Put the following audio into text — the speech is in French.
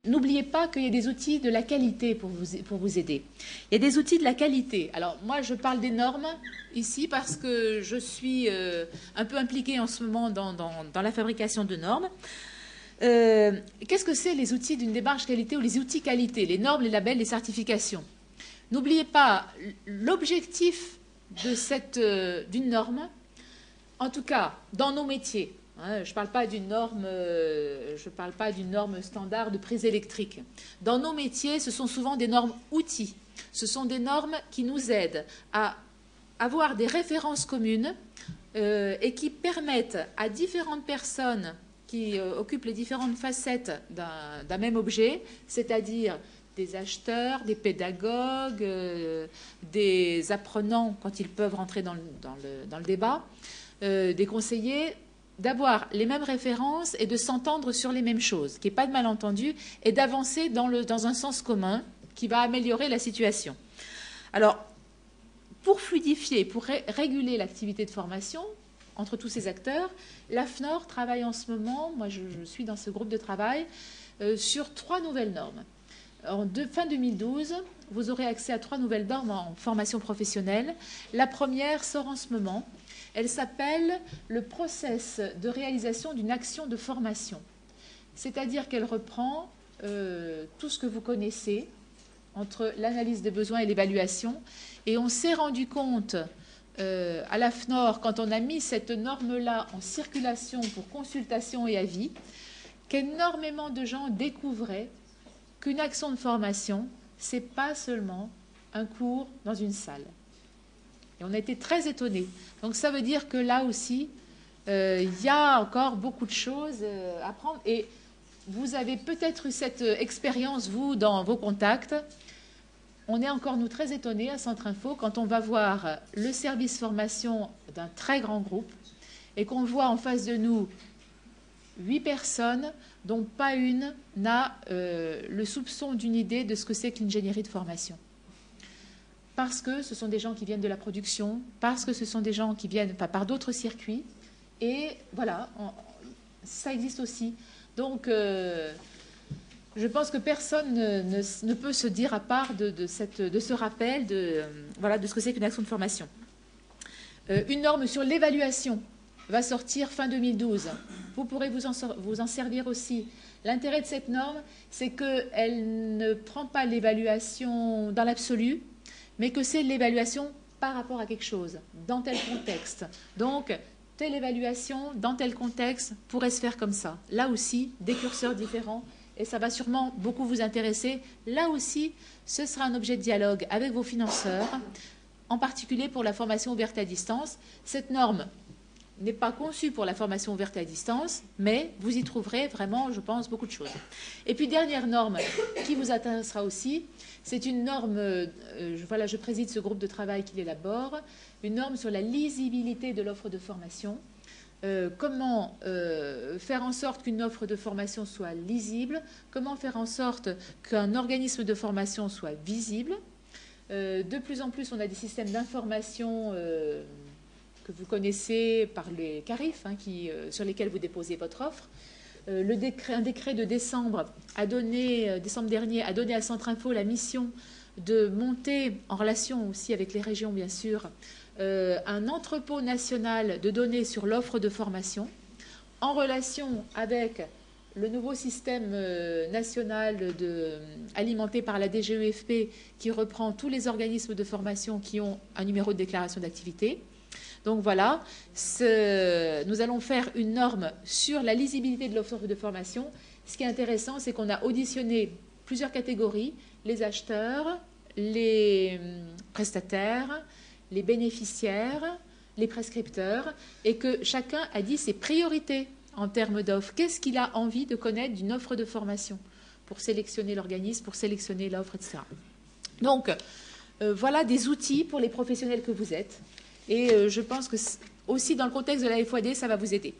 n'oubliez pas qu'il y a des outils de la qualité pour vous aider. Il y a des outils de la qualité. Alors, moi, je parle des normes ici parce que je suis un peu impliquée en ce moment dans la fabrication de normes. Qu'est-ce que c'est les outils d'une démarche qualité ou les outils qualité, les normes, les labels, les certifications? N'oubliez pas l'objectif d'une norme, en tout cas dans nos métiers. Je ne parle pas d'une norme standard de prise électrique. Dans nos métiers, ce sont souvent des normes outils. Ce sont des normes qui nous aident à avoir des références communes et qui permettent à différentes personnes qui occupent les différentes facettes d'un même objet, c'est-à-dire des acheteurs, des pédagogues, des apprenants quand ils peuvent rentrer dans le débat, des conseillers, d'avoir les mêmes références et de s'entendre sur les mêmes choses, qu'il n'y ait pas de malentendu, et d'avancer dans un sens commun qui va améliorer la situation. Alors, pour fluidifier, pour réguler l'activité de formation entre tous ces acteurs, l'AFNOR travaille en ce moment, moi je suis dans ce groupe de travail, sur 3 nouvelles normes. Fin 2012, vous aurez accès à 3 nouvelles normes en formation professionnelle. La première sort en ce moment. Elle s'appelle le process de réalisation d'une action de formation. C'est-à-dire qu'elle reprend tout ce que vous connaissez entre l'analyse des besoins et l'évaluation. Et on s'est rendu compte à l'AFNOR, quand on a mis cette norme-là en circulation pour consultation et avis, qu'énormément de gens découvraient qu'une action de formation, ce n'est pas seulement un cours dans une salle. Et on a été très étonnés. Donc ça veut dire que là aussi, il y a encore beaucoup de choses à prendre. Et vous avez peut-être eu cette expérience, vous, dans vos contacts. On est encore, nous, très étonnés à Centre Info quand on va voir le service formation d'un très grand groupe et qu'on voit en face de nous 8 personnes dont pas une n'a le soupçon d'une idée de ce que c'est que l'ingénierie de formation. Parce que ce sont des gens qui viennent de la production, parce que ce sont des gens qui viennent par d'autres circuits. Et voilà, ça existe aussi. Donc, je pense que personne ne peut se dire à part de ce rappel de ce que c'est qu'une action de formation. Une norme sur l'évaluation va sortir fin 2012. Vous pourrez vous en servir aussi. L'intérêt de cette norme, c'est qu'elle ne prend pas l'évaluation dans l'absolu, mais que c'est l'évaluation par rapport à quelque chose, dans tel contexte. Donc, telle évaluation, dans tel contexte, pourrait se faire comme ça. Là aussi, des curseurs différents, et ça va sûrement beaucoup vous intéresser. Là aussi, ce sera un objet de dialogue avec vos financeurs, en particulier pour la formation ouverte à distance. Cette norme n'est pas conçue pour la formation ouverte à distance, mais vous y trouverez vraiment, je pense, beaucoup de choses. Et puis, dernière norme qui vous intéressera aussi, c'est une norme, je préside ce groupe de travail qui élabore, une norme sur la lisibilité de l'offre de formation. Comment faire en sorte qu'une offre de formation soit lisible, comment faire en sorte qu'un organisme de formation soit visible. De plus en plus, on a des systèmes d'information que vous connaissez par les CARIF, sur lesquels vous déposez votre offre. Un décret de décembre dernier a donné à Centre Info la mission de monter, en relation aussi avec les régions bien sûr, un entrepôt national de données sur l'offre de formation, en relation avec le nouveau système national alimenté par la DGEFP qui reprend tous les organismes de formation qui ont un numéro de déclaration d'activité. Donc voilà, nous allons faire une norme sur la lisibilité de l'offre de formation. Ce qui est intéressant, c'est qu'on a auditionné plusieurs catégories, les acheteurs, les prestataires, les bénéficiaires, les prescripteurs, et que chacun a dit ses priorités en termes d'offres. Qu'est-ce qu'il a envie de connaître d'une offre de formation pour sélectionner l'organisme, pour sélectionner l'offre, etc. Donc, voilà des outils pour les professionnels que vous êtes. Et je pense que aussi dans le contexte de la FOAD, ça va vous aider.